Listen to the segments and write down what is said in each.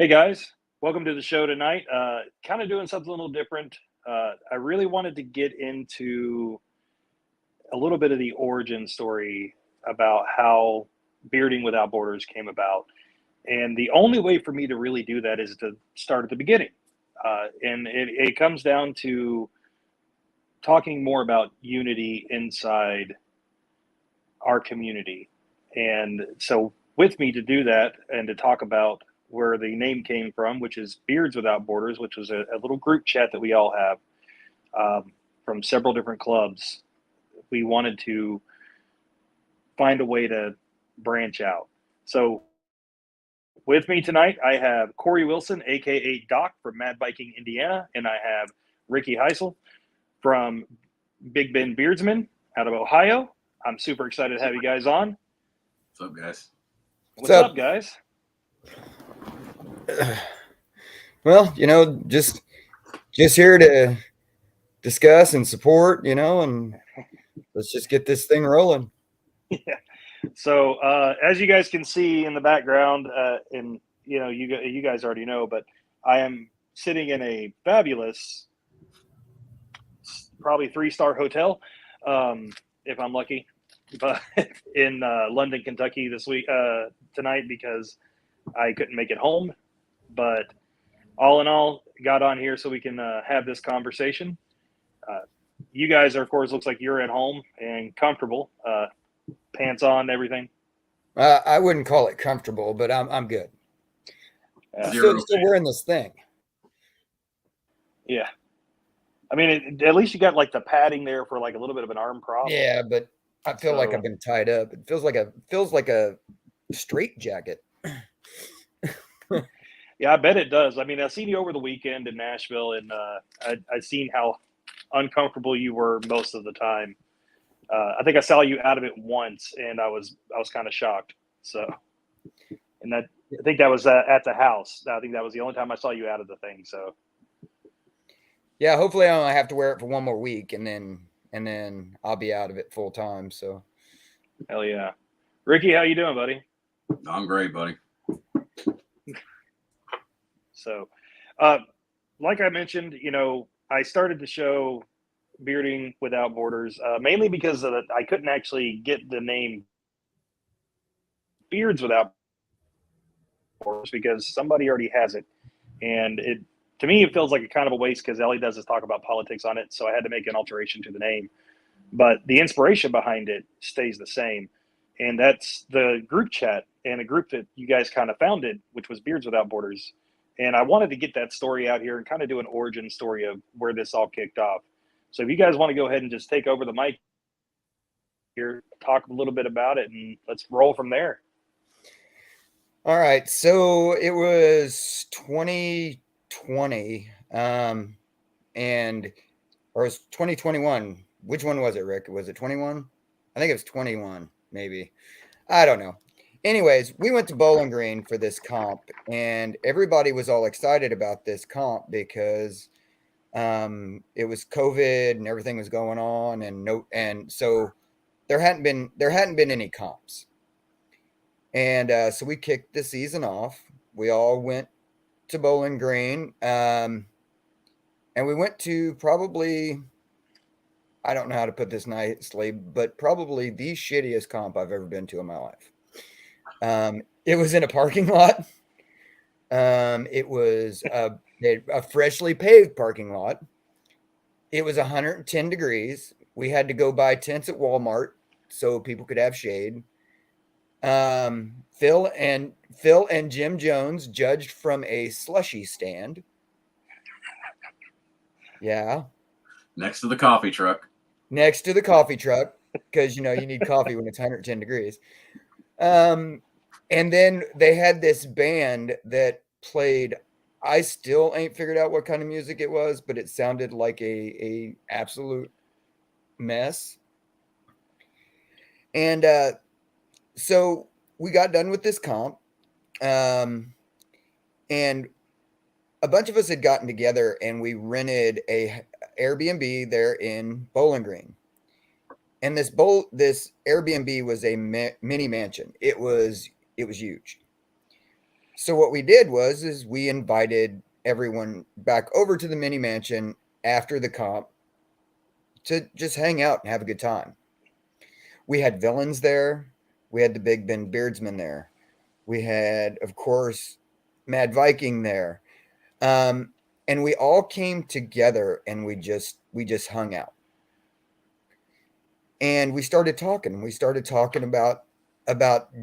Hey guys, welcome to the show tonight. Kind of doing something a little different. I really wanted to get into a little bit of the origin story about how Bearding Without Borders came about. And the only way for me to really do that is to start at the beginning. And it comes down to talking more about unity inside our community. And so, with me to do that and to talk about where the name came from, which is Beards Without Borders, which was a little group chat that we all have from several different clubs. We wanted to find a way to branch out. So, with me tonight, I have Corey Wilson, aka Doc from Mad Biking, Indiana, and I have Ricky Heisel from Big Ben Beardsman out of Ohio. I'm super excited to have you guys on. What's up, guys? What's up, guys? Well, just here to discuss and support, and let's just get this thing rolling. Yeah. So as you guys can see in the background, and you guys already know, but I am sitting in a fabulous, probably 3-star hotel, if I'm lucky, but in London, Kentucky this week tonight because I couldn't make it home. But all in all, got on here so we can have this conversation. You guys are, of course, looks like you're at home and comfortable, pants on, everything. I wouldn't call it comfortable, but I'm good. Still wearing this thing. Yeah. I mean, at least you got like the padding there for like a little bit of an arm prop. Yeah, but I feel like I've been tied up. It feels like a straight jacket. Yeah, I bet it does. I mean, I seen you over the weekend in Nashville, and I seen how uncomfortable you were most of the time. I think I saw you out of it once, and I was kind of shocked. So, and I think that was at the house. I think that was the only time I saw you out of the thing. So, yeah, hopefully I only have to wear it for one more week, and then I'll be out of it full time. So, hell yeah, Ricky, how you doing, buddy? I'm great, buddy. So, like I mentioned, I started the show Bearding Without Borders mainly because I couldn't actually get the name Beards Without Borders because somebody already has it, and to me it feels like a kind of a waste because all he does is talk about politics on it. So I had to make an alteration to the name, but the inspiration behind it stays the same, and that's the group chat and a group that you guys kind of founded, which was Beards Without Borders. And I wanted to get that story out here and kind of do an origin story of where this all kicked off. So if you guys want to go ahead and just take over the mic here, talk a little bit about it, and let's roll from there. All right. So it was 2020, or it was 2021. Which one was it, Rick? Was it 21? I think it was 21, maybe. I don't know. Anyways, we went to Bowling Green for this comp, and everybody was all excited about this comp because it was COVID and everything was going on, and so there hadn't been any comps, and so we kicked the season off. We all went to Bowling Green, and we went to probably, I don't know how to put this nicely, but probably the shittiest comp I've ever been to in my life. It was in a parking lot. It was a freshly paved parking lot. It was 110 degrees. We had to go buy tents at Walmart so people could have shade. Phil and Jim Jones judged from a slushy stand. Yeah. Next to the coffee truck. Next to the coffee truck, because you need coffee when it's 110 degrees. And then they had this band that played. I still ain't figured out what kind of music it was, but it sounded like a absolute mess. And so we got done with this comp, and a bunch of us had gotten together and we rented a Airbnb there in Bowling Green. And this Airbnb was a mini mansion. It was huge. So what we did is we invited everyone back over to the mini mansion after the comp to just hang out and have a good time. We had villains there. We had the Big Ben Beardsman there. We had, of course, Mad Viking there. And we all came together and we just hung out. And we started talking. We started talking about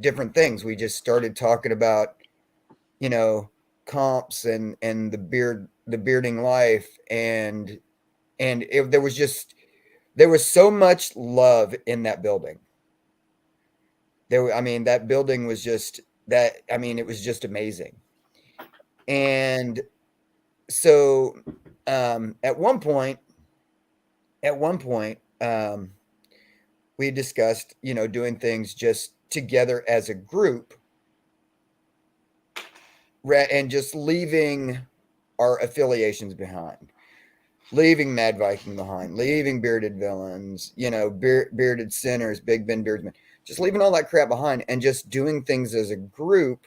different things. We just started talking about, you know, comps and the bearding life, and there was so much love in that building. That building was just it was just amazing. And so at one point we discussed, doing things just together as a group, and just leaving our affiliations behind, leaving Mad Viking behind, leaving Bearded Villains, Bearded Sinners, Big Ben Beardsman, just leaving all that crap behind and just doing things as a group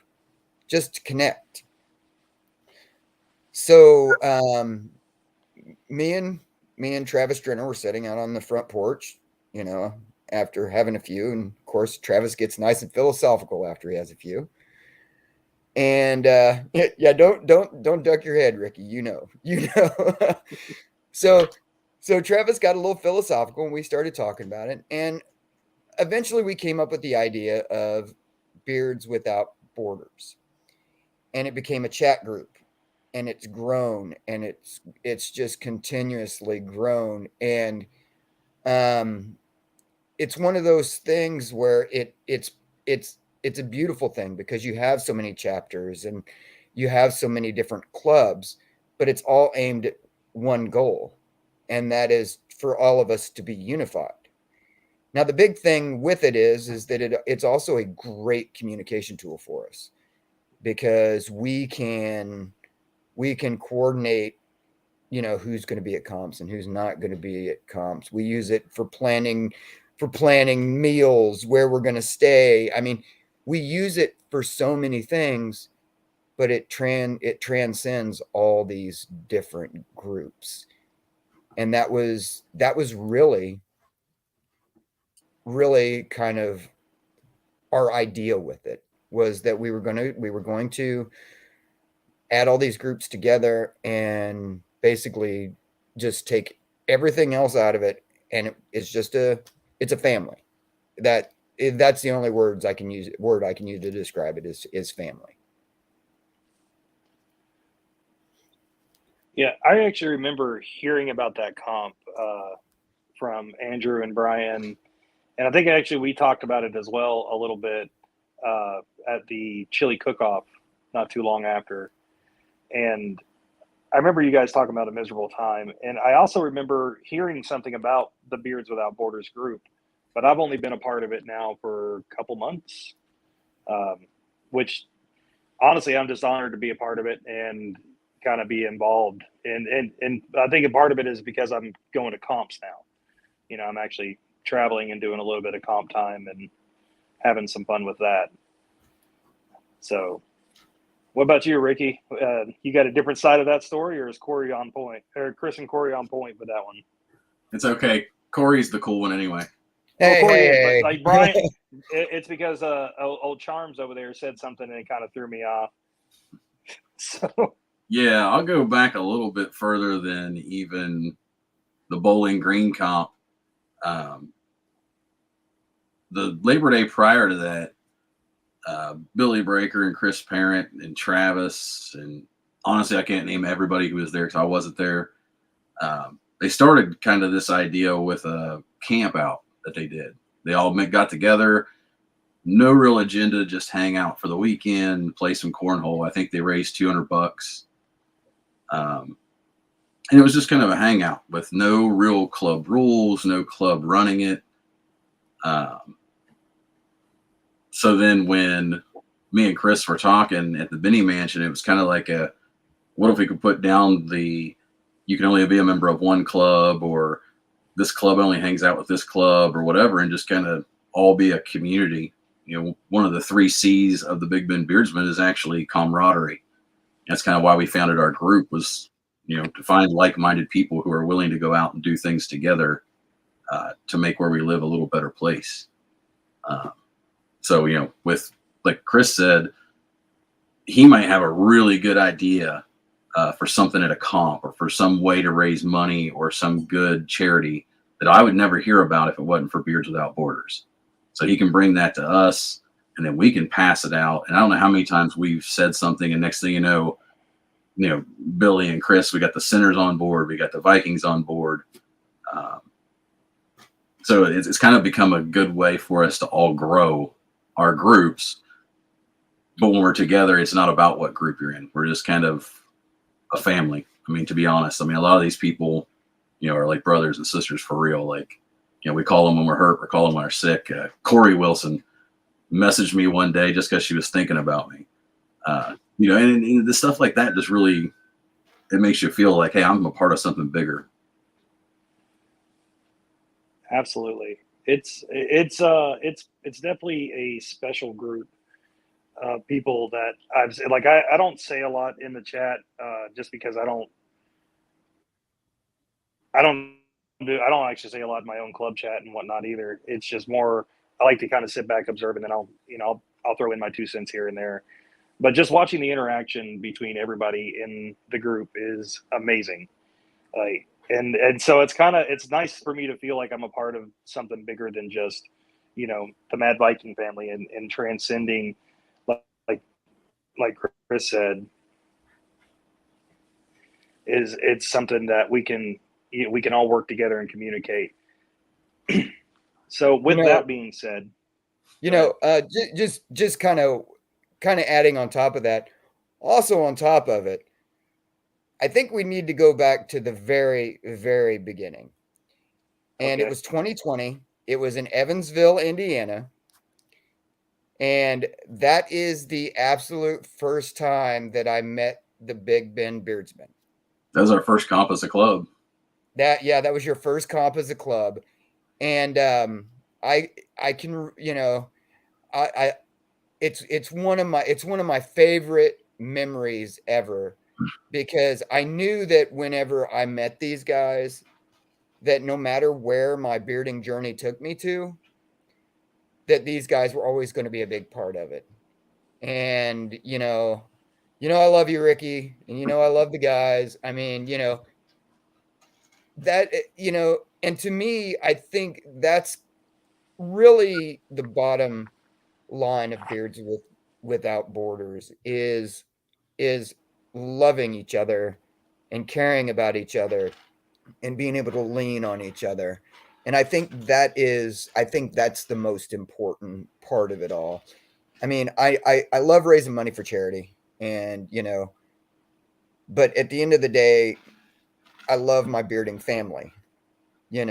just to connect. So me and Travis Drenner were sitting out on the front porch, after having a few, and of course Travis gets nice and philosophical after he has a few. And yeah, don't duck your head, Ricky. So Travis got a little philosophical, and we started talking about it, and eventually we came up with the idea of Beards Without Borders, and it became a chat group, and it's grown, and it's just continuously grown. And it's one of those things where it's a beautiful thing, because you have so many chapters and you have so many different clubs, but it's all aimed at one goal, and that is for all of us to be unified. Now, the big thing with it is that it's also a great communication tool for us, because we can coordinate, who's going to be at comps and who's not going to be at comps. We use it for planning meals, where we're going to stay. We use it for so many things, but it transcends all these different groups. And that was really kind of our idea with it, was that we were going to add all these groups together and basically just take everything else out of it, and it's a family. That's the only word I can use to describe it, is family. Yeah, I actually remember hearing about that comp from Andrew and Brian, and I think actually we talked about it as well a little bit at the chili cook-off not too long after. And I remember you guys talking about a miserable time, and I also remember hearing something about the Beards Without Borders group, but I've only been a part of it now for a couple months, which honestly, I'm just honored to be a part of it and kind of be involved. And I think a part of it is because I'm going to comps now. I'm actually traveling and doing a little bit of comp time and having some fun with that. So what about you, Ricky? You got a different side of that story, or is Corey on point, or Chris and Corey on point with that one? It's okay. Corey's the cool one anyway. Hey, Corey hey, is, hey. but like Brian, it's because old Charms over there said something and it kind of threw me off. So Yeah, I'll go back a little bit further than even the Bowling Green comp. The Labor Day prior to that, Billy Breaker and Chris Parent and Travis, and honestly, I can't name everybody who was there because I wasn't there. They started kind of this idea with a camp out that they did. They all got together, no real agenda, just hang out for the weekend, play some cornhole. I think they raised $200. And it was just kind of a hangout with no real club rules, no club running it. So then when me and Chris were talking at the Benny Mansion, it was kind of like what if we could put down you can only be a member of one club, or this club only hangs out with this club, or whatever, and just kind of all be a community, one of the 3 C's of the Big Bend Beardsmen is actually camaraderie. That's kind of why we founded our group, was, to find like-minded people who are willing to go out and do things together to make where we live a little better place. So, with, like Chris said, he might have a really good idea for something at a comp, or for some way to raise money, or some good charity that I would never hear about if it wasn't for Beards Without Borders. So he can bring that to us, and then we can pass it out. And I don't know how many times we've said something, and next thing you know, Billy and Chris, we got the Sinners on board, we got the Vikings on board. So it's kind of become a good way for us to all grow our groups. But when we're together, it's not about what group you're in. We're just kind of a family. I mean, to be honest, a lot of these people, are like brothers and sisters for real. Like, we call them when we're hurt, we call them when we're sick. Corey Wilson messaged me one day just because she was thinking about me. And the stuff like that just really, it makes you feel like, hey, I'm a part of something bigger. Absolutely. It's definitely a special group of people that I don't say a lot in the chat just because I don't actually say a lot in my own club chat and whatnot either. It's just more, I like to kind of sit back, observe, and then I'll throw in my 2 cents here and there. But just watching the interaction between everybody in the group is amazing. And so it's nice for me to feel like I'm a part of something bigger than just, the Mad Viking family, and transcending, like Chris said, it's something that we can all work together and communicate. So with that being said, just kind of adding on top of that, also on top of it, I think we need to go back to the very, very beginning. And It was 2020. It was in Evansville, Indiana. And that is the absolute first time that I met the Big Bend Beardsmen. That was our first comp as a club. That was your first comp as a club. And I can, it's one of my favorite memories ever, because I knew that whenever I met these guys, that no matter where my bearding journey took me to, that these guys were always going to be a big part of it. And, I love you, Ricky, and, I love the guys. I mean, that, and to me, I think that's really the bottom line of Beards Without Borders is loving each other and caring about each other and being able to lean on each other. And I think that's the most important part of it all. I mean, I love raising money for charity, and, but at the end of the day, I love my bearding family. We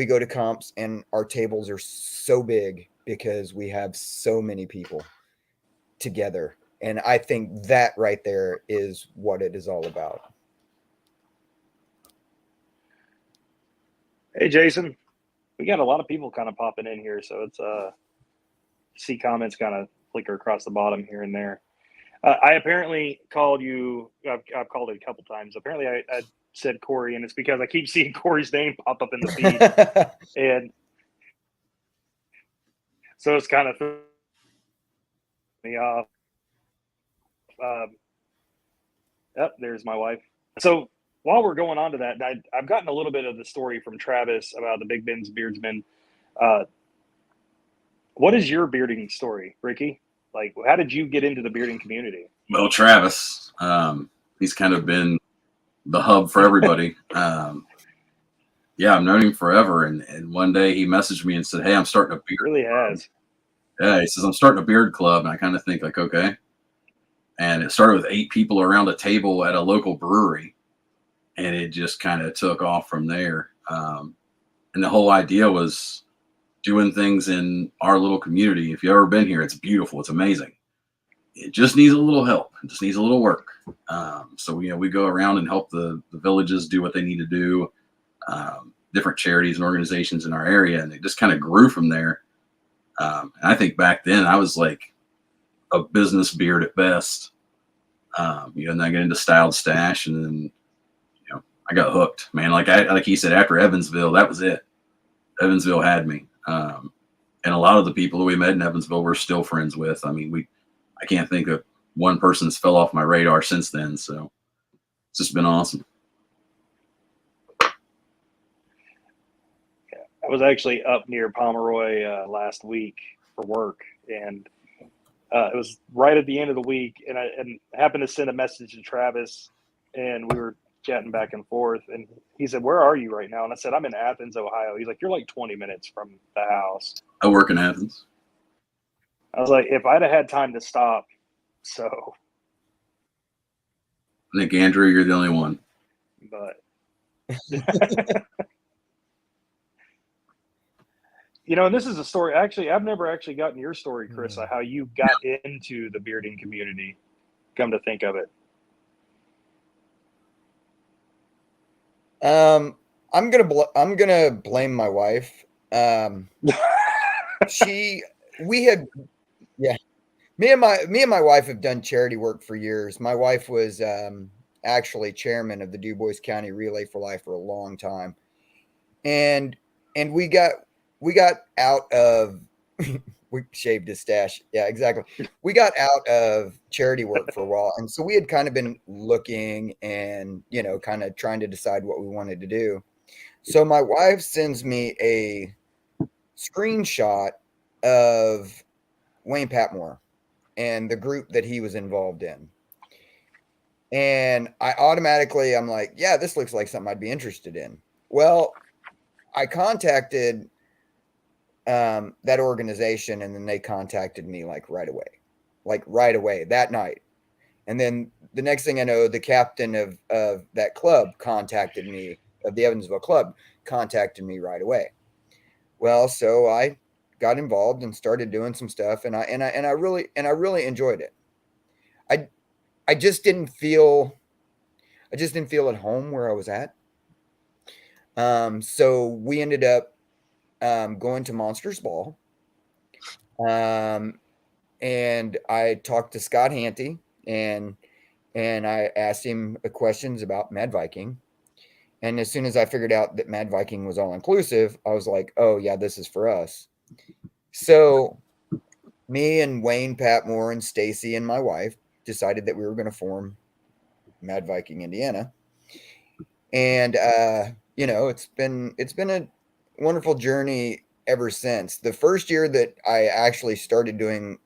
go to comps and our tables are so big because we have so many people together. And I think that right there is what it is all about. Hey, Jason, we got a lot of people kind of popping in here. So it's see comments kind of flicker across the bottom here and there. I apparently called you. I've called it a couple times. Apparently I said Corey, and it's because I keep seeing Corey's name pop up in the feed. And so it's kind of threw me off. There's my wife. So while we're going on to that, I've gotten a little bit of the story from Travis about the Big Bend Beardsmen. What is your bearding story, Ricky? Like, how did you get into the bearding community? Well, Travis, he's kind of been the hub for everybody. Yeah, I've known him forever. And one day he messaged me and said, hey, I'm starting a beard. Really has. Yeah, he says, I'm starting a beard club. And I kind of think like, okay. And it started with 8 people around a table at a local brewery. And it just kind of took off from there. And the whole idea was doing things in our little community. If you've ever been here, it's beautiful. It's amazing. It just needs a little help. It just needs a little work. So we go around and help the villages do what they need to do, different charities and organizations in our area. And it just kind of grew from there. And I think back then I was like a business beard at best. And I get into Styled Stash, and then I got hooked, man. Like he said, after Evansville, that was it. Evansville had me. And a lot of the people who we met in Evansville we're still friends with. I mean, I can't think of one person that's fell off my radar since then. So it's just been awesome. I was actually up near Pomeroy last week for work, and it was right at the end of the week, and I happened to send a message to Travis, and we were chatting back and forth, and he said, "Where are you right now?" And I said, "I'm in Athens, Ohio." He's like, "You're like 20 minutes from the house." I work in Athens. I was like, if I'd have had time to stop, so. I think, Andrew, you're the only one. But and this is a story. Actually, I've never actually gotten your story, Chris, how you got into the bearding community. Come to think of it. I'm gonna blame my wife. Me and my wife have done charity work for years. My wife was actually chairman of the DuBois County Relay for Life for a long time, and we got out of we shaved his stash. Yeah, exactly. We got out of charity work for a while, and so we had kind of been looking and kind of trying to decide what we wanted to do. So my wife sends me a screenshot of Wayne Patmore and the group that he was involved in. And I'm like, yeah, this looks like something I'd be interested in. Well, I contacted that organization, and then they contacted me like right away that night. And then the next thing I know, the captain of that club contacted me, of the Evansville club, contacted me right away. Well, so I got involved and started doing some stuff, and I really enjoyed it. I just didn't feel at home where I was at. So we ended up going to Monsters Ball. And I talked to Scott Hanty, and I asked him questions about Mad Viking. And as soon as I figured out that Mad Viking was all inclusive, I was like, oh yeah, this is for us. So me and Wayne Patmore and Stacy and my wife decided that we were going to form Mad Viking Indiana. And it's been a wonderful journey ever since. The first year that I actually started doing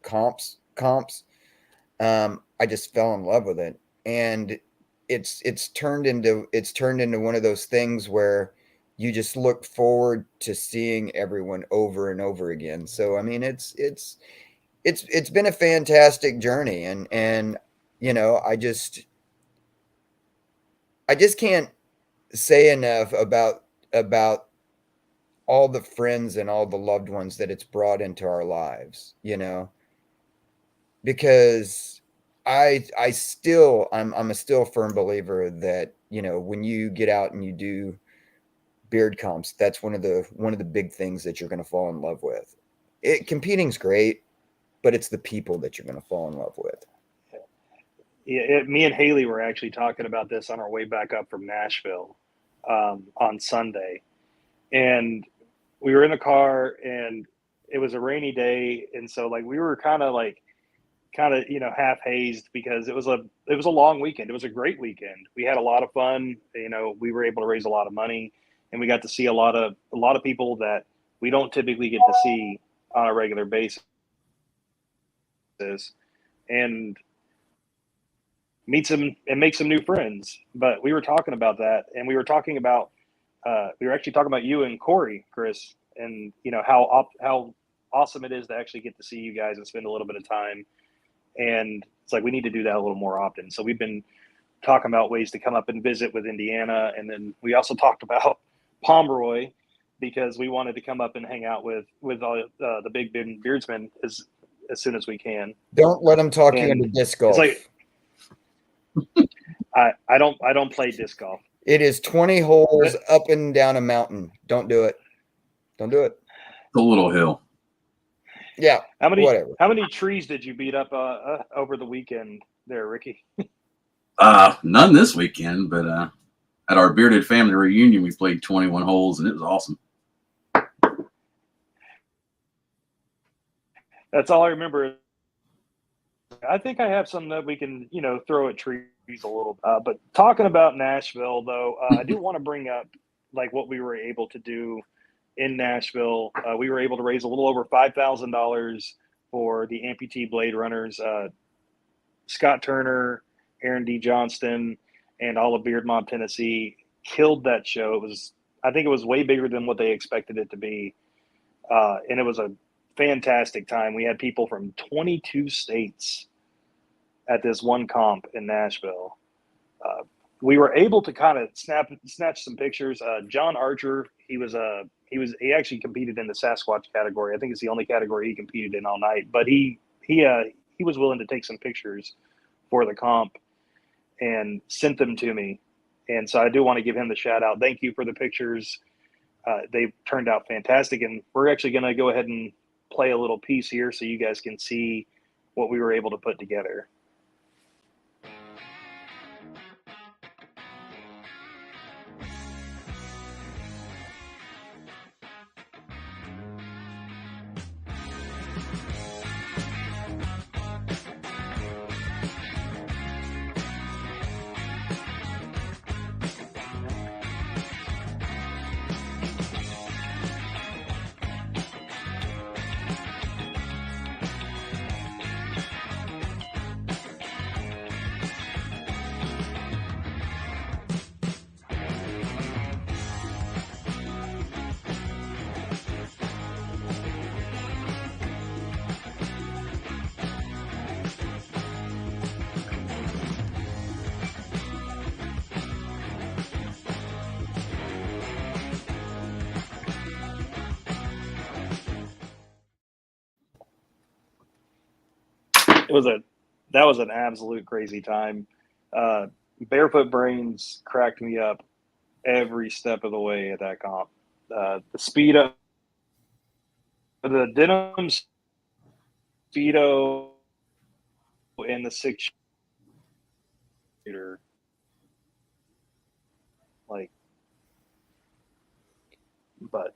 comps, I just fell in love with it, and it's turned into one of those things where you just look forward to seeing everyone over and over again. So I mean, it's been a fantastic journey, and I just can't say enough about all the friends and all the loved ones that it's brought into our lives, because I'm a still firm believer that, when you get out and you do beard comps, that's one of the big things that you're going to fall in love with. Competing's great, but it's the people that you're going to fall in love with. Yeah, me and Haley were actually talking about this on our way back up from Nashville on Sunday, and we were in the car, and it was a rainy day, and so like we were kind of half hazed because it was a long weekend. It was a great weekend. We had a lot of fun. We were able to raise a lot of money, and we got to see a lot of people that we don't typically get to see on a regular basis, and meet some and make some new friends. But we were talking about that, and we were talking about we were actually talking about you and Corey, Chris, and how awesome it is to actually get to see you guys and spend a little bit of time. And it's like we need to do that a little more often. So we've been talking about ways to come up and visit with Indiana, and then we also talked about Pomeroy because we wanted to come up and hang out with all the big beardsmen as soon as we can. Don't let them talk you into disc golf. It's like I don't play disc golf. It is 20 holes up and down a mountain. Don't do it. Don't do it. It's a little hill. Yeah. Whatever. How many trees did you beat up over the weekend there, Ricky? None this weekend, but at our bearded family reunion, we played 21 holes, and it was awesome. That's all I remember. I think I have some that we can, throw at trees a little. But talking about Nashville, though, I do want to bring up like what we were able to do in Nashville. We were able to raise a little over $5,000 for the amputee blade runners. Scott Turner, Aaron D. Johnston, and all of Beardmont, Tennessee killed that show. I think it was way bigger than what they expected it to be. And it was a fantastic time. We had people from 22 states at this one comp in Nashville. We were able to kind of snatch some pictures. John Archer, he actually competed in the Sasquatch category. I think it's the only category he competed in all night. But he was willing to take some pictures for the comp and sent them to me. And so I do want to give him the shout out. Thank you for the pictures. They turned out fantastic. And we're actually going to go ahead and play a little piece here so you guys can see what we were able to put together. That was an absolute crazy time. Barefoot Brains cracked me up every step of the way at that comp. The Speedo, the denim Speedo, and the 6-shooter, but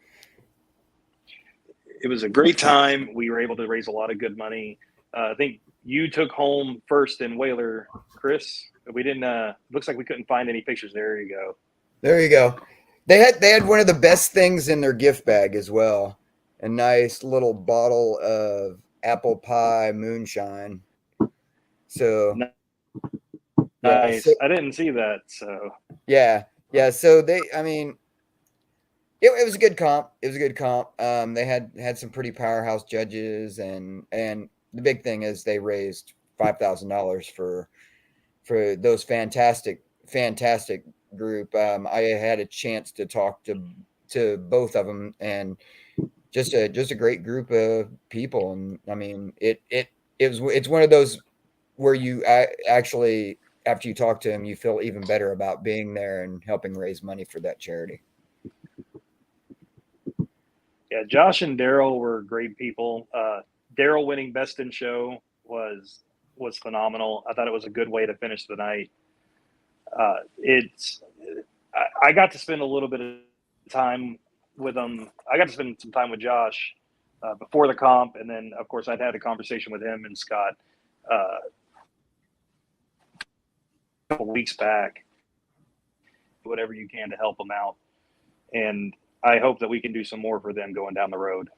it was a great time. We were able to raise a lot of good money. I think you took home first in Whaler, Chris. We didn't. Looks like we couldn't find any pictures. There you go. There you go. They had one of the best things in their gift bag as well. A nice little bottle of apple pie moonshine. So nice. Yeah, I didn't see that. So yeah. So it was a good comp. It was a good comp. They had some pretty powerhouse judges, and the big thing is they raised $5,000 for those fantastic group. I had a chance to talk to both of them, and just a great group of people. And I mean, it's one of those where you actually, after you talk to them, you feel even better about being there and helping raise money for that charity. Yeah, Josh and Daryl were great people. Daryl winning Best in Show was phenomenal. I thought it was a good way to finish the night. I got to spend a little bit of time with them. I got to spend some time with Josh before the comp, and then of course I'd had a conversation with him and Scott a couple weeks back. Whatever you can to help them out, and I hope that we can do some more for them going down the road.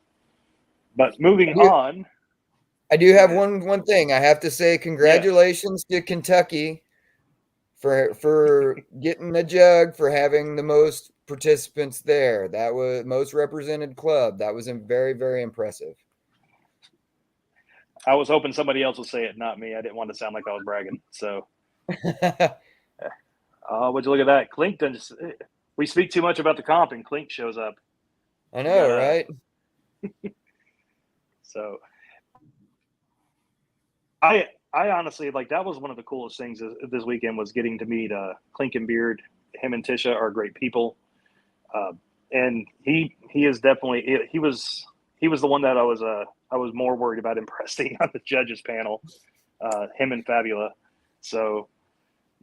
But moving on, I do have one thing. I have to say congratulations to Kentucky for getting the jug, for having the most participants there. That was most represented club. That was very, very impressive. I was hoping somebody else would say it, not me. I didn't want to sound like I was bragging. So, would you look at that? Clink just. We speak too much about the comp, and Clink shows up. I know, right? So, I honestly, that was one of the coolest things this weekend, was getting to meet Clink and Beard. Him and Tisha are great people, and he is definitely he was the one that I was I was more worried about impressing on the judges panel, him and Fabula. So,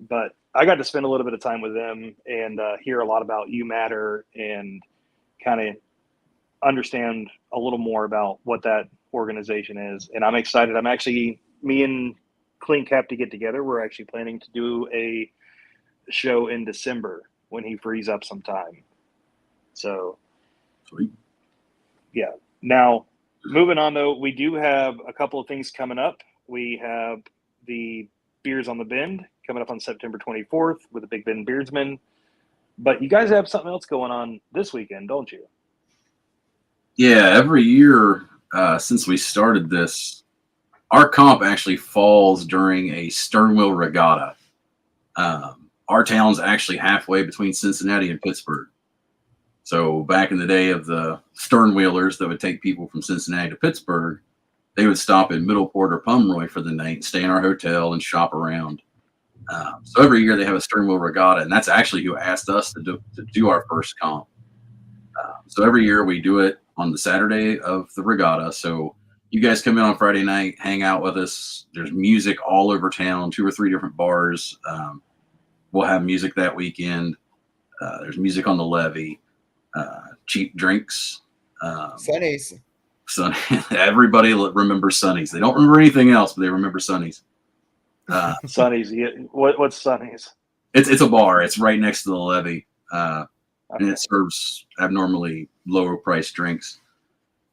but I got to spend a little bit of time with them and hear a lot about You Matter and kind of understand a little more about what that organization is. And I'm excited. Me and Clink have to get together. We're actually planning to do a show in December when he frees up some time. So, Sweet. yeah. Now, moving on though, we do have a couple of things coming up. We have the Beers on the Bend coming up on September 24th with the Big Bend Beardsmen. But you guys have something else going on this weekend, don't you? Yeah, every year since we started this, our comp actually falls during a sternwheel regatta. Our town's actually halfway between Cincinnati and Pittsburgh. So back in the day of the sternwheelers that would take people from Cincinnati to Pittsburgh, they would stop in Middleport or Pomeroy for the night, stay in our hotel, and shop around. So every year they have a sternwheel regatta, and that's actually who asked us to do our first comp. So every year we do it on the Saturday of the regatta. So you guys come in on Friday night, hang out with us. There's music all over town, 2 or 3 different bars. We'll have music that weekend. There's music on the levee, cheap drinks. Sonny's. Everybody remembers Sonny's. They don't remember anything else, but they remember Sonny's. Sonny's. What's Sonny's? It's a bar. It's right next to the levee. Okay. And it serves abnormally lower priced drinks.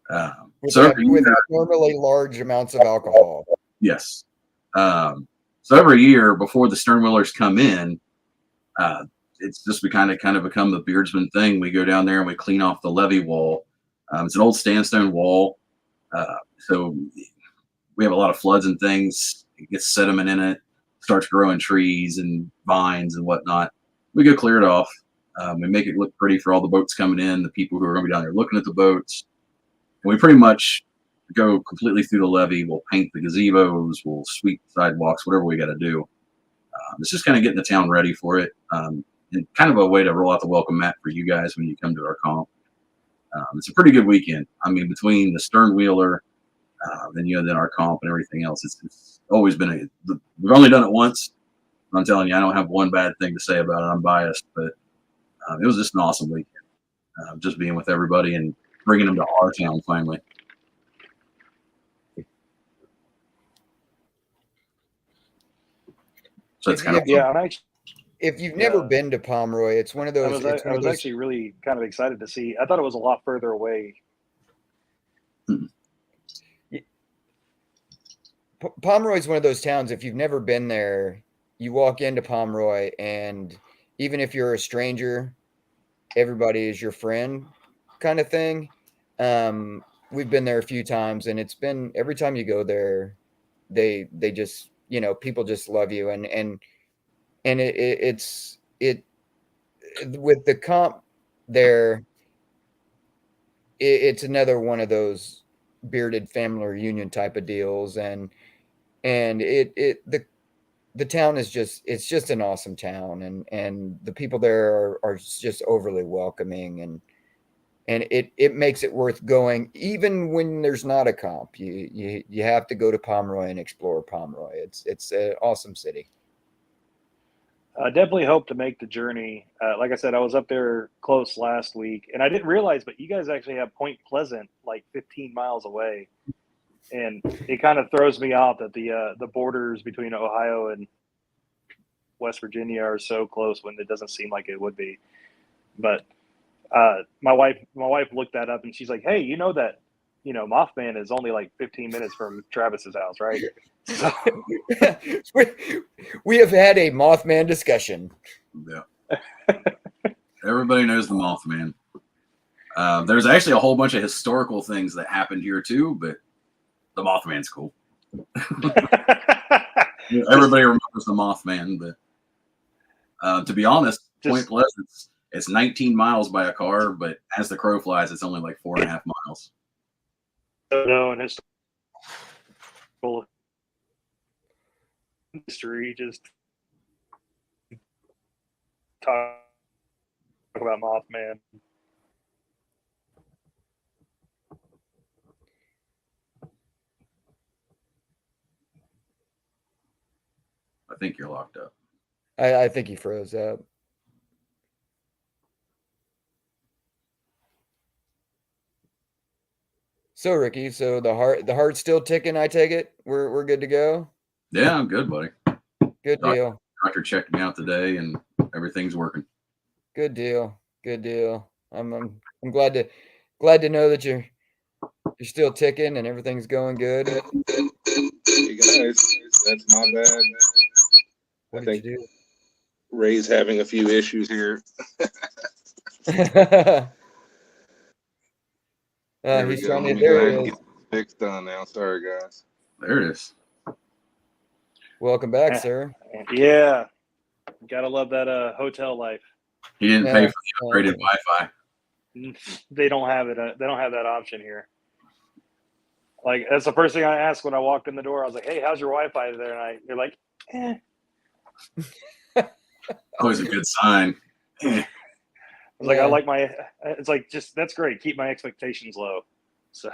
With abnormally large amounts of alcohol. Yes. So every year before the sternwheelers come in, it's just we kind of become the Beardsman thing. We go down there and we clean off the levee wall. It's an old sandstone wall, so we have a lot of floods and things. It gets sediment in it, starts growing trees and vines and whatnot. We go clear it off. We make it look pretty for all the boats coming in, the people who are going to be down there looking at the boats. And we pretty much go completely through the levee. We'll paint the gazebos, we'll sweep the sidewalks, whatever we got to do. It's just kind of getting the town ready for it, and kind of a way to roll out the welcome mat for you guys when you come to our comp. It's a pretty good weekend. I mean, between the sternwheeler, then our comp and everything else, it's always been we've only done it once. I'm telling you, I don't have one bad thing to say about it. I'm biased, but it was just an awesome weekend. Just being with everybody and bringing them to our town finally. So it's kind of yeah. If you've never been to Pomeroy, it's one of those. I was actually really kind of excited to see. I thought it was a lot further away. Pomeroy is one of those towns. If you've never been there, you walk into Pomeroy, and even if you're a stranger, everybody is your friend, kind of thing. We've been there a few times, and it's been every time you go there, they just people just love you, and it's with the comp there. It's another one of those bearded family reunion type of deals, and the town is just an awesome town, and the people there are just overly welcoming, and it makes it worth going even when there's not a comp. You have to go to Pomeroy and explore Pomeroy. It's an awesome city. I definitely hope to make the journey. Like I said, I was up there close last week, and I didn't realize, but you guys actually have Point Pleasant like 15 miles away, and it kind of throws me off that the borders between Ohio and West Virginia are so close when it doesn't seem like it would be. But my wife looked that up, and she's like, "Hey, you know that Mothman is only like 15 minutes from Travis's house, right?" So we have had a Mothman discussion. Yeah. Everybody knows the Mothman. There's actually a whole bunch of historical things that happened here too, but the Mothman's cool. Everybody remembers the Mothman, but to be honest, Point Pleasant, it's 19 miles by a car, but as the crow flies, it's only like 4.5 miles. No, and it's full history. Just talk about Mothman. I think you're locked up. I think he froze up. So Ricky, so the heart's still ticking. I take it we're good to go. Yeah, I'm good, buddy. Good deal. Doctor checked me out today, and everything's working. Good deal. Good deal. I'm glad to know that you're still ticking and everything's going good. Hey guys, that's my bad. What I did think you Ray's having a few issues here. do? There we He's go. trying Let to. me go There ahead he and is. get this fixed done now. Sorry, guys. There it is. Welcome back, sir. Yeah, gotta love that hotel life. He didn't pay for the upgraded Yeah. Wi-Fi. They don't have it. They don't have that option here. Like that's the first thing I asked when I walked in the door. I was like, "Hey, how's your Wi-Fi there?" And they're like, "Eh." Always a good sign. I was like, Yeah. "I like my." It's like just that's great. Keep my expectations low. So,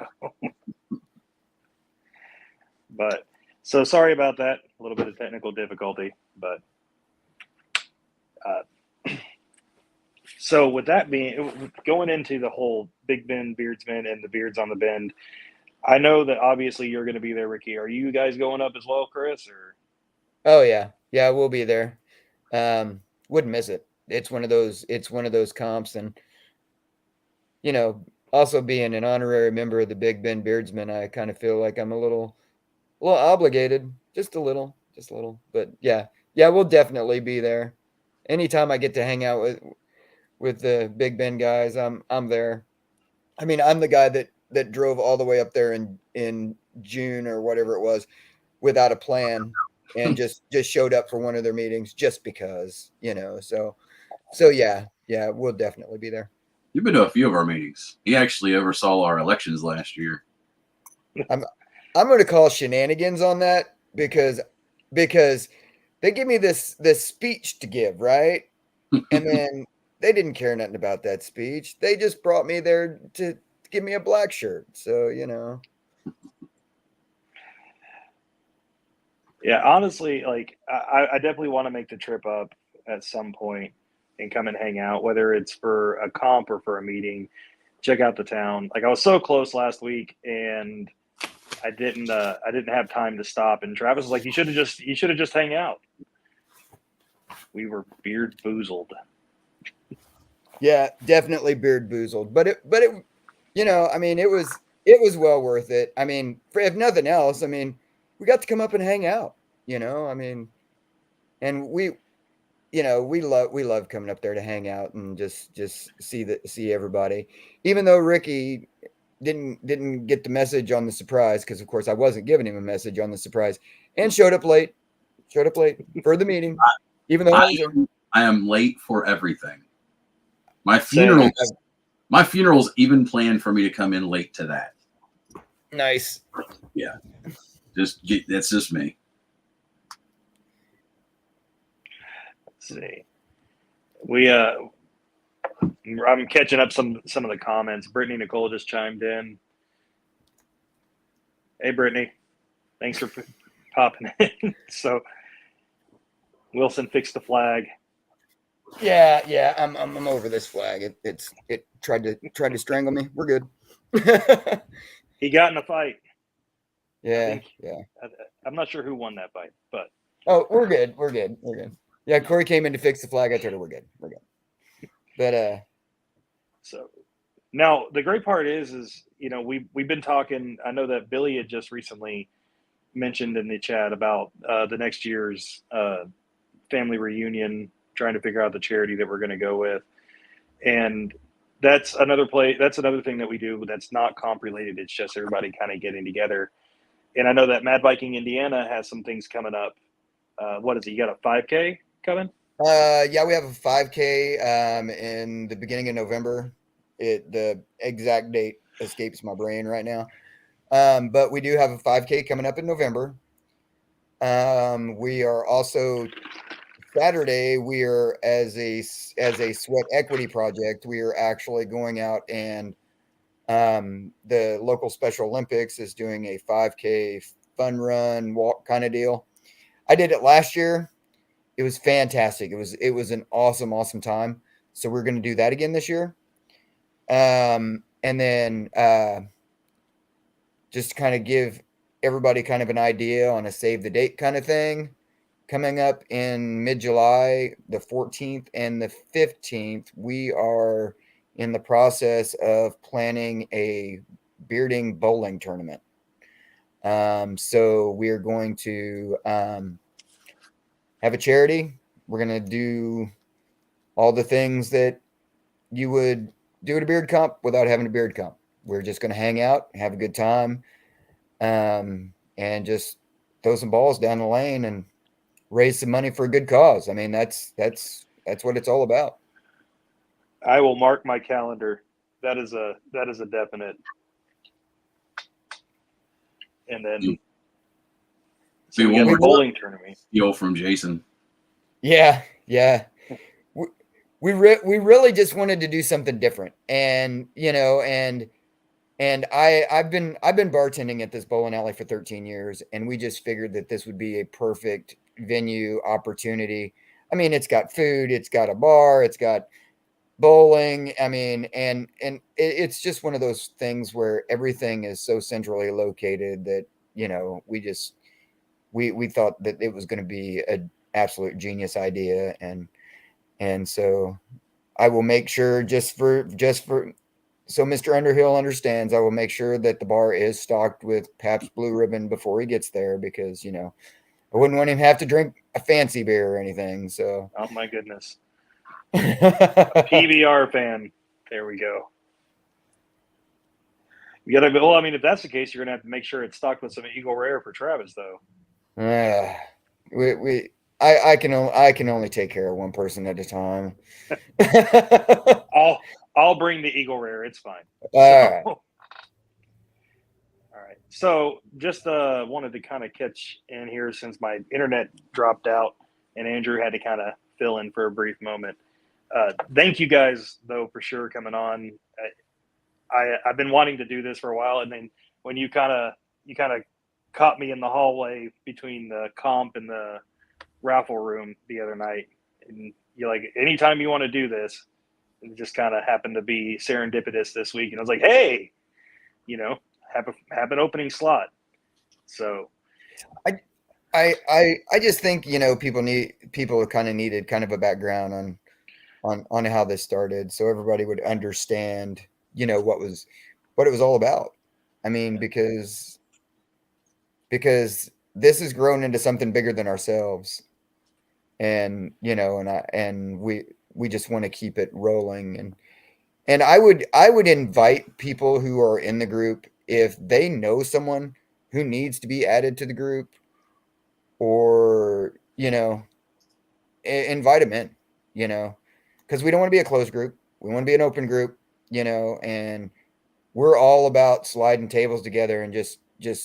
but so sorry about that. A little bit of technical difficulty, but so with that being going into the whole Big Bend Beardsman and the Beards on the Bend, I know that obviously you're going to be there, Ricky. Are you guys going up as well, Chris? Or Oh yeah, we'll be there. Wouldn't miss it. It's one of those comps, and also being an honorary member of the Big Bend Beardsmen, I kind of feel like I'm a little obligated, just a little. But yeah, we'll definitely be there. Anytime I get to hang out with the Big Bend guys, I'm there. I mean, I'm the guy that drove all the way up there in June or whatever it was without a plan and just showed up for one of their meetings just because, so yeah, we'll definitely be there. You've been to a few of our meetings. He actually oversaw our elections last year. I'm going to call shenanigans on that because they give me this speech to give, right? And then they didn't care nothing about that speech. They just brought me there to give me a black shirt. So, yeah, honestly, like I definitely want to make the trip up at some point and come and hang out, whether it's for a comp or for a meeting. Check out the town. Like I was so close last week, and I didn't have time to stop. And Travis was like, you should have just hang out. We were beard boozled. yeah, definitely beard boozled, but it, I mean, it was well worth it. I mean, if nothing else, I mean, we got to come up and hang out, I mean, and we love coming up there to hang out and just see everybody, even though Ricky didn't get the message on the surprise, because of course I wasn't giving him a message on the surprise, and showed up late for the meeting, even though I was there. I am late for everything. My funeral's even planned for me to come in late to that. Nice. Yeah. That's just me. Let's see. I'm catching up some of the comments. Brittany Nicole just chimed in. Hey, Brittany, thanks for popping in. So Wilson fixed the flag. Yeah. I'm over this flag. It tried to strangle me. We're good. He got in a fight. Yeah. I'm not sure who won that fight, but Oh, we're good. Yeah, Corey came in to fix the flag. I told her we're good. But so now the great part is we've been talking. I know that Billy had just recently mentioned in the chat about the next year's family reunion, trying to figure out the charity that we're going to go with, and that's another thing that we do that's not comp related. It's just everybody kind of getting together. And I know that Mad Viking Indiana has some things coming up. What is it? You got a 5K coming? yeah, we have a 5K in the beginning of November. The exact date escapes my brain right now. But we do have a 5K coming up in November. We are also Saturday. We are as a sweat equity project. We are actually going out, and the local Special Olympics is doing a 5K fun run walk kind of deal. I did it last year. was fantastic. It was an awesome time. So we're going to do that again this year. And then just to kind of give everybody kind of an idea on a save the date kind of thing. Coming up in mid-July, the 14th and the 15th, we are in the process of planning a bearding bowling tournament. So we are going to have a charity. We're going to do all the things that you would do at a beard comp without having a beard comp. We're just going to hang out, have a good time, and just throw some balls down the lane and raise some money for a good cause. I mean, that's what it's all about. I will mark my calendar. That is a definite. And then so we got the bowling tournament. Deal from Jason. Yeah. We really just wanted to do something different, and I've been bartending at this bowling alley for 13 years, and we just figured that this would be a perfect venue opportunity. I mean, it's got food, it's got a bar, it's got bowling. I mean, and it's just one of those things where everything is so centrally located that, we thought that it was going to be an absolute genius idea. And so I will make sure just for so Mr. Underhill understands, I will make sure that the bar is stocked with Pabst Blue Ribbon before he gets there, because, I wouldn't want him to have to drink a fancy beer or anything. So, oh my goodness. PBR fan. There we go. You gotta go. Well, I mean, if that's the case, you're gonna have to make sure it's stocked with some Eagle Rare for Travis, though. I can only take care of one person at a time. I'll bring the Eagle Rare. It's fine. All right. So just wanted to kind of catch in here since my internet dropped out and Andrew had to kind of fill in for a brief moment. Thank you guys, though, for sure coming on. I've been wanting to do this for a while, and then when you kind of caught me in the hallway between the comp and the raffle room the other night, and you're like, anytime you want to do this, it just kind of happened to be serendipitous this week, and I was like, hey, have an opening slot. So I just think people kind of needed kind of a background on how this started, so everybody would understand what it was all about. I mean, because this has grown into something bigger than ourselves, and we just want to keep it rolling. And I would invite people who are in the group, if they know someone who needs to be added to the group, or invite them in, because we don't want to be a closed group. We want to be an open group, and we're all about sliding tables together and just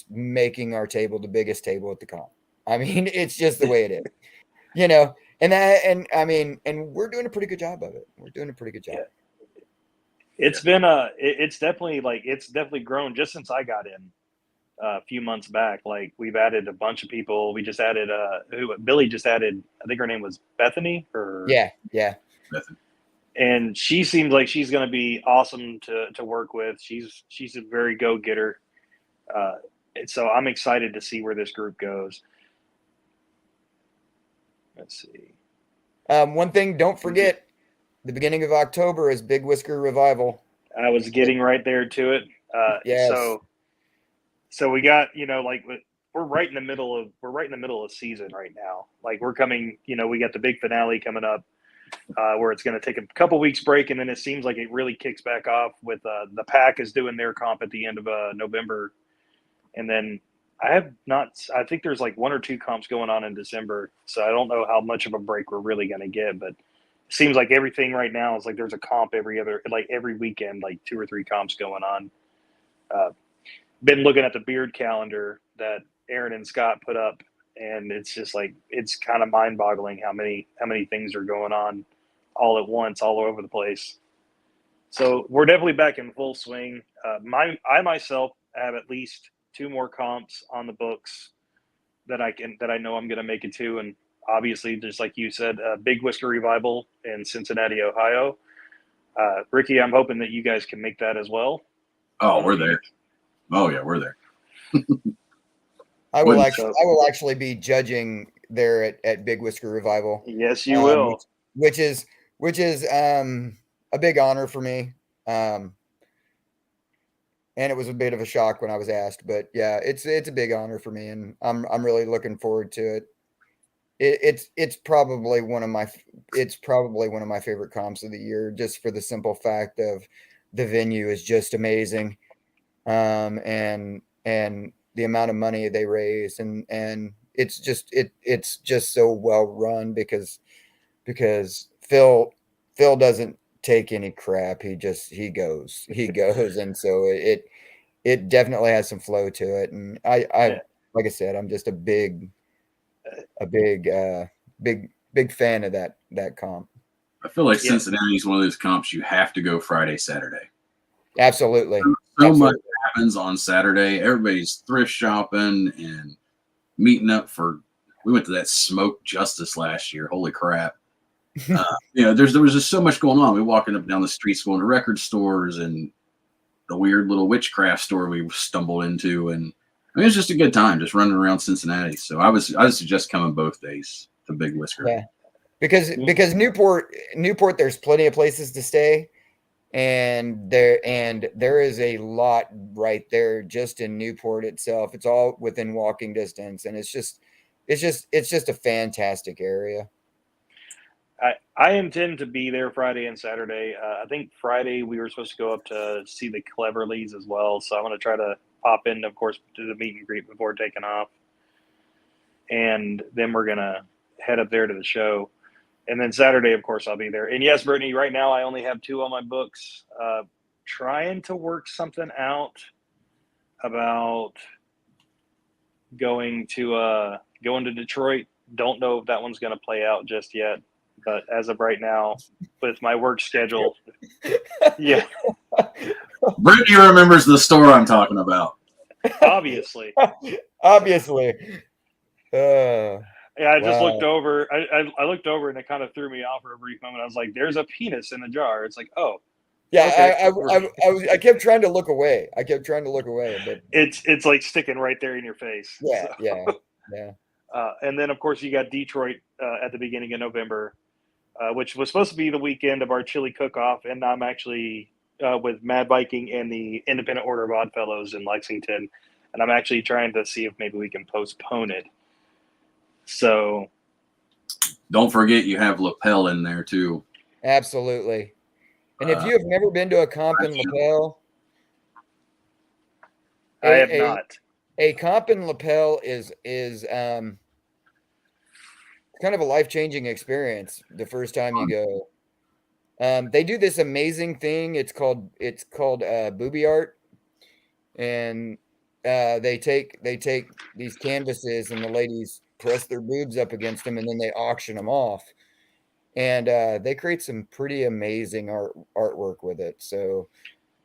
making our table the biggest table at the comp. I mean, it's just the way it is, and we're doing a pretty good job of it. We're doing a pretty good job. Yeah. It's been it's definitely grown just since I got in a few months back. Like, we've added a bunch of people. We just added Billy just added, I think her name was Bethany, or yeah. Bethany. And she seems like she's going to be awesome to work with. She's a very go-getter. So I'm excited to see where this group goes. Let's see. One thing, don't forget, the beginning of October is Big Whisker Revival. I was getting right there to it. Yes. So we got, we're right in the middle of season right now. Like, we're coming, we got the big finale coming up, where it's going to take a couple weeks break, and then it seems like it really kicks back off with the Pack is doing their comp at the end of November, and then I think there's like one or two comps going on in December, so I don't know how much of a break we're really going to get, but it seems like everything right now is like there's a comp every weekend, like 2 or 3 comps going on. Been looking at the beard calendar that Aaron and Scott put up, and it's just like, it's kind of mind-boggling how many things are going on all at once, all over the place. So we're definitely back in full swing. I myself have at least 2 more comps on the books that I know I'm going to make it to, and obviously, just like you said, Big Whisker Revival in Cincinnati, Ohio. Ricky, I'm hoping that you guys can make that as well. Oh, we're there. Oh yeah, we're there. I will Wouldn't- actually be judging there at Big Whisker Revival. Yes, you will. Which is a big honor for me. And it was a bit of a shock when I was asked, but yeah, it's a big honor for me, and I'm really looking forward to it. It's probably one of my favorite comps of the year, just for the simple fact of the venue is just amazing, and the amount of money they raise, and it's just so well run because Phil doesn't take any crap. He goes, and so it definitely has some flow to it, and I like I said, I'm just a big fan of that comp. I feel like Cincinnati is one of those comps you have to go Friday, Saturday. Absolutely. So much happens on Saturday. Everybody's thrift shopping and meeting up for. We went to that Smoke Justice last year. Holy crap! There was just so much going on. We were walking up and down the streets, going to record stores and the weird little witchcraft store we stumbled into, and I mean, it was just a good time, just running around Cincinnati. So I would suggest coming both days to Big Whisker. Yeah, because Newport, there's plenty of places to stay, and there is a lot right there just in Newport itself. It's all within walking distance, and it's just a fantastic area. I intend to be there Friday and Saturday. I think Friday we were supposed to go up to see the Cleverleys as well, so I'm going to try to pop in, of course, to the meet and greet before taking off, and then we're going to head up there to the show, and then Saturday, of course, I'll be there. And yes, Brittany, right now I only have 2 on my books. Trying to work something out about going to Detroit. Don't know if that one's going to play out just yet. But as of right now, with my work schedule, yeah. Brittany remembers the store I'm talking about. Obviously. Yeah, I just looked over. I looked over, and it kind of threw me off for a brief moment. I was like, "There's a penis in a jar." It's like, oh. Yeah, okay. I kept trying to look away. But it's like sticking right there in your face. Yeah, so. yeah. And then, of course, you got Detroit at the beginning of November. Which was supposed to be the weekend of our chili cook-off, and I'm actually with Mad Viking and the Independent Order of Oddfellows in Lexington, and I'm actually trying to see if maybe we can postpone it. So, don't forget you have Lapel in there too. Absolutely. And if you have never been to a comp in Lapel, I have not. A comp in Lapel is kind of a life-changing experience the first time you go. They do this amazing thing. It's called booby art, and they take these canvases, and the ladies press their boobs up against them, and then they auction them off, and they create some pretty amazing artwork with it. So,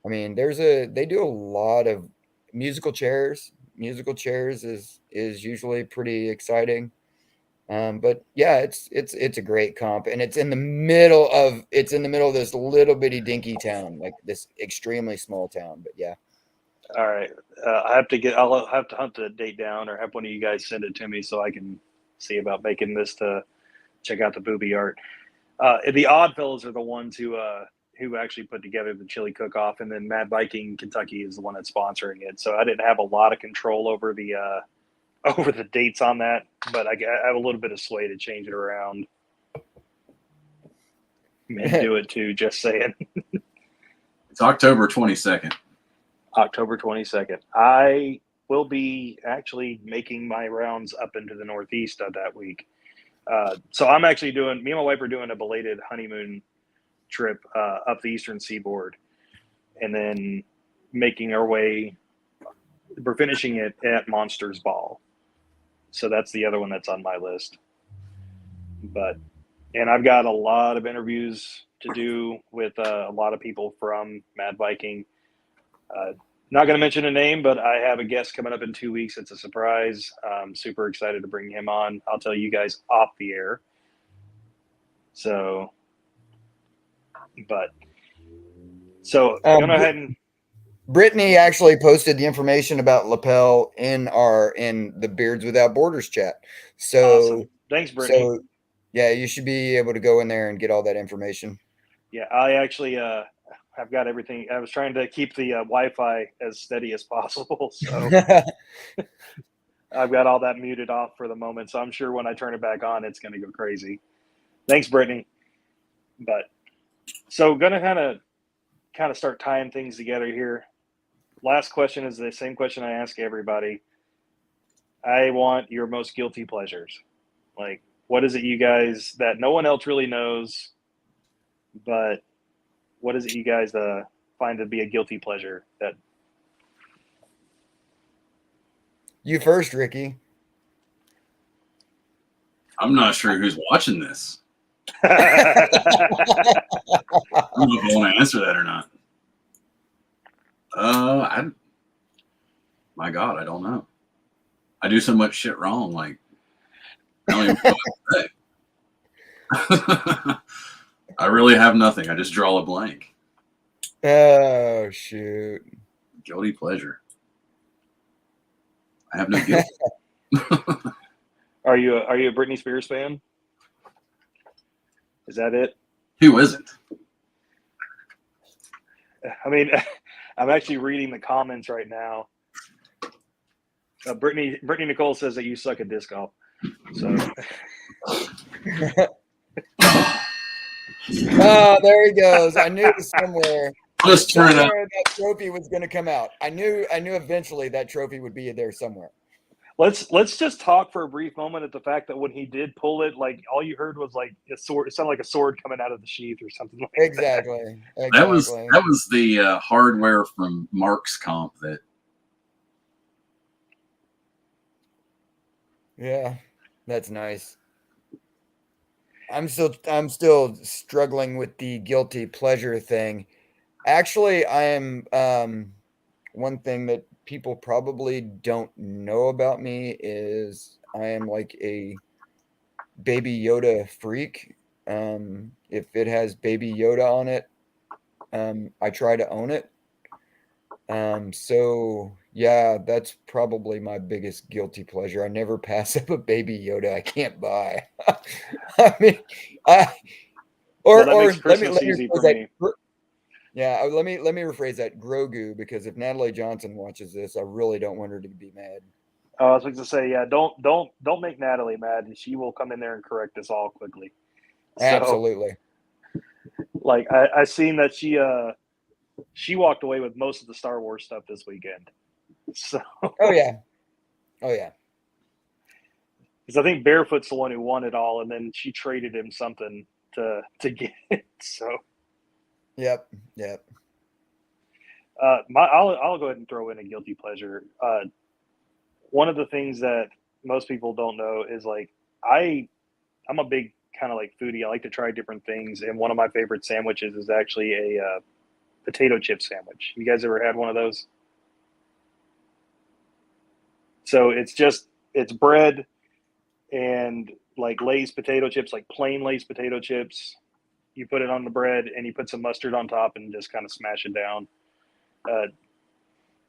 I mean, they do a lot of musical chairs. Musical chairs is usually pretty exciting. But yeah, it's a great comp, and it's in the middle of this little bitty dinky town, like this extremely small town. But yeah. All right, I'll have to hunt the date down, or have one of you guys send it to me so I can see about making this to check out the booby art. The Oddfellows are the ones who actually put together the chili cook-off, and then Mad Viking Kentucky is the one that's sponsoring it. So I didn't have a lot of control over the dates on that, but I have a little bit of sway to change it around. Maybe do it too, just saying. It's October 22nd. October 22nd. I will be actually making my rounds up into the Northeast that week. So I'm actually me and my wife are doing a belated honeymoon trip up the Eastern Seaboard, and then making our way. We're finishing it at Monsters Ball. So that's the other one that's on my list. And I've got a lot of interviews to do with a lot of people from Mad Viking. Not going to mention a name, but I have a guest coming up in 2 weeks. It's a surprise. I'm super excited to bring him on. I'll tell you guys off the air. So, go ahead and. Brittany actually posted the information about lapel in the Beards Without Borders chat. So Awesome. Thanks, Brittany. So yeah, you should be able to go in there and get all that information. Yeah, I actually I've got everything. I was trying to keep the Wi-Fi as steady as possible, so I've got all that muted off for the moment. So I'm sure when I turn it back on, it's going to go crazy. Thanks, Brittany. But so going to kind of start tying things together here. Last question is the same question I ask everybody. I want your most guilty pleasures. Like, what is it you guys that no one else really knows, but what is it you guys find to be a guilty pleasure? That you first, Ricky. I'm not sure who's watching this. I don't know if I want to answer that or not. My God, I don't know. I do so much shit wrong. Like, I don't even know what to say. I really have nothing. I just draw a blank. Oh, shoot. Guilty pleasure. I have no guilt. Are you a Britney Spears fan? Is that it? Who isn't? I mean, I'm actually reading the comments right now. Brittany Nicole says that you suck at disc golf. So. Oh, there he goes. I knew somewhere. Just turn it up. That trophy was going to come out. I knew eventually that trophy would be there somewhere. Let's just talk for a brief moment at the fact that when he did pull it, like all you heard was like a sword. It sounded like a sword coming out of the sheath or something like that. Exactly. That was the hardware from Mark's comp that. Yeah, that's nice. I'm still struggling with the guilty pleasure thing. Actually, I am one thing that people probably don't know about me is I am like a Baby Yoda freak. If it has Baby Yoda on it, I try to own it. So yeah, that's probably my biggest guilty pleasure. I never pass up a Baby Yoda I can't buy. I mean, let me rephrase that. Yeah, let me rephrase that. Grogu, because if Natalie Johnson watches this, I really don't want her to be mad. I was going to say, yeah, don't make Natalie mad, and she will come in there and correct us all quickly. Absolutely. So, like I seen that she walked away with most of the Star Wars stuff this weekend. So. Oh yeah. Because I think Barefoot's the one who won it all, and then she traded him something to get it. So. Yep. I'll go ahead and throw in a guilty pleasure. One of the things that most people don't know is like I'm a big kind of like foodie. I like to try different things, and one of my favorite sandwiches is actually a potato chip sandwich. You guys ever had one of those? So it's bread and like Lay's potato chips, like plain Lay's potato chips. You put it on the bread and you put some mustard on top and just kind of smash it down.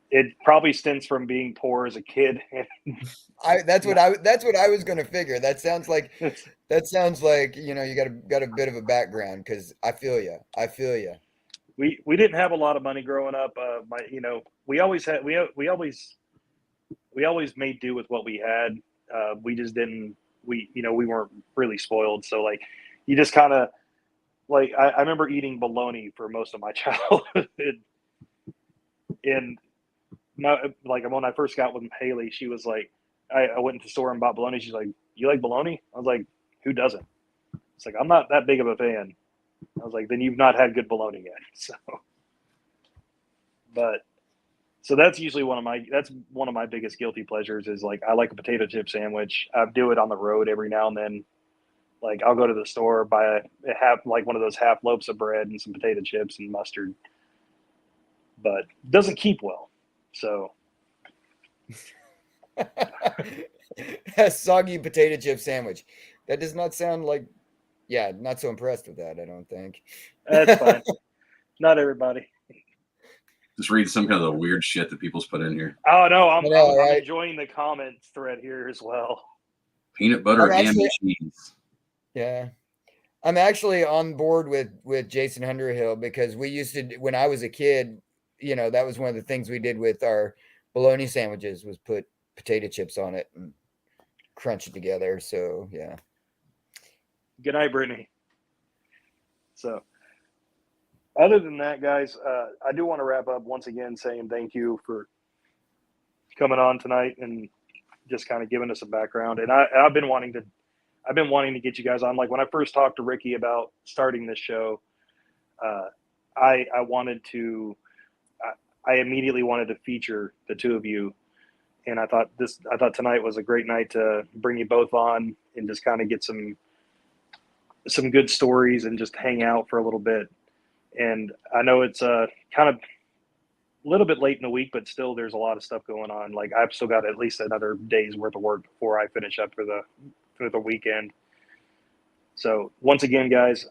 It probably stems from being poor as a kid. That's what I was going to figure. That sounds like you got a bit of a background, because I feel you. We didn't have a lot of money growing up. We always made do with what we had. We just didn't. We weren't really spoiled. So like, you just kind of like I remember eating bologna for most of my childhood. And when I first got with Haley, she was like, I went into the store and bought bologna. She's like, "You like bologna?" I was like, "Who doesn't?" It's like, I'm not that big of a fan. I was like, then you've not had good bologna yet. So that's usually one of my biggest guilty pleasures is like, I like a potato chip sandwich. I do it on the road every now and then. Like I'll go to the store, buy one of those half loaves of bread and some potato chips and mustard, but it doesn't keep well. So A soggy potato chip sandwich. That does not sound like, yeah, not so impressed with that, I don't think. that's fine. Not everybody. Just read some kind of the weird shit that people's put in here. Oh no, I'm right? enjoying the comments thread here as well. Peanut butter I'm and actually- cheese. Yeah. I'm actually on board with Jason Underhill because we used to, when I was a kid, you know, that was one of the things we did with our bologna sandwiches was put potato chips on it and crunch it together. So yeah. Good night, Brittany. So, other than that, guys, I do want to wrap up once again saying thank you for coming on tonight and just kind of giving us a background. And I've been wanting to get you guys on. Like when I first talked to Ricky about starting this show, I immediately wanted to feature the two of you, and I thought tonight was a great night to bring you both on and just kind of get some good stories and just hang out for a little bit. And I know it's kind of a little bit late in the week, but still there's a lot of stuff going on. Like I've still got at least another day's worth of work before I finish up for the weekend. So once again, guys,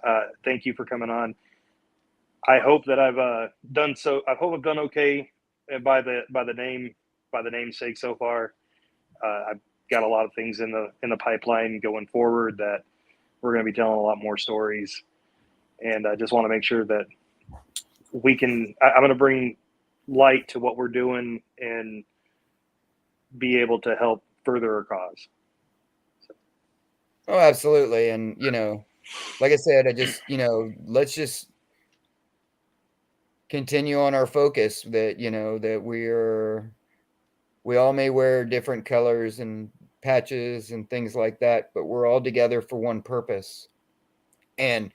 thank you for coming on. I hope that I've done okay by the namesake so far. I've got a lot of things in the pipeline going forward that we're going to be telling a lot more stories, and I just want to make sure that we can. I'm going to bring light to what we're doing and be able to help further our cause. Oh, absolutely. And, you know, like I said, let's just continue on our focus that, you know, that we all may wear different colors and patches and things like that, but we're all together for one purpose. And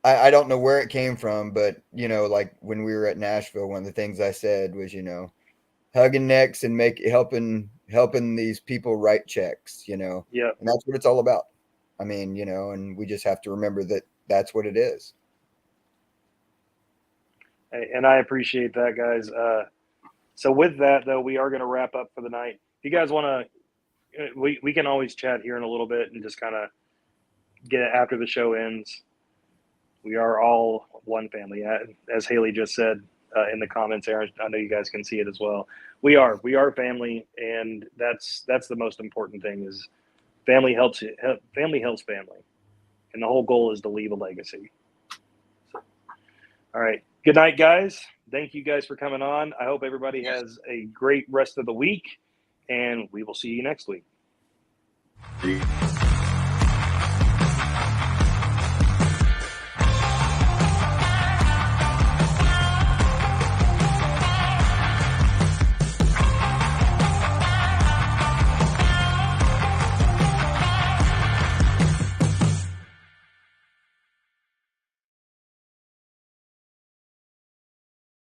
I don't know where it came from, but, you know, like when we were at Nashville, one of the things I said was, you know, hugging necks and helping these people write checks, you know. Yeah. And that's what it's all about. I mean, you know, and we just have to remember that that's what it is. And I appreciate that, guys. So with that, though, we are going to wrap up for the night. If you guys want to, we can always chat here in a little bit and just kind of get it after the show ends. We are all one family, as Haley just said in the comments. Aaron, I know you guys can see it as well. We are family, and that's the most important thing. Is family helps family, and the whole goal is to leave a legacy. So, all right, good night, guys. Thank you guys for coming on. I hope everybody has a great rest of the week, and we will see you next week.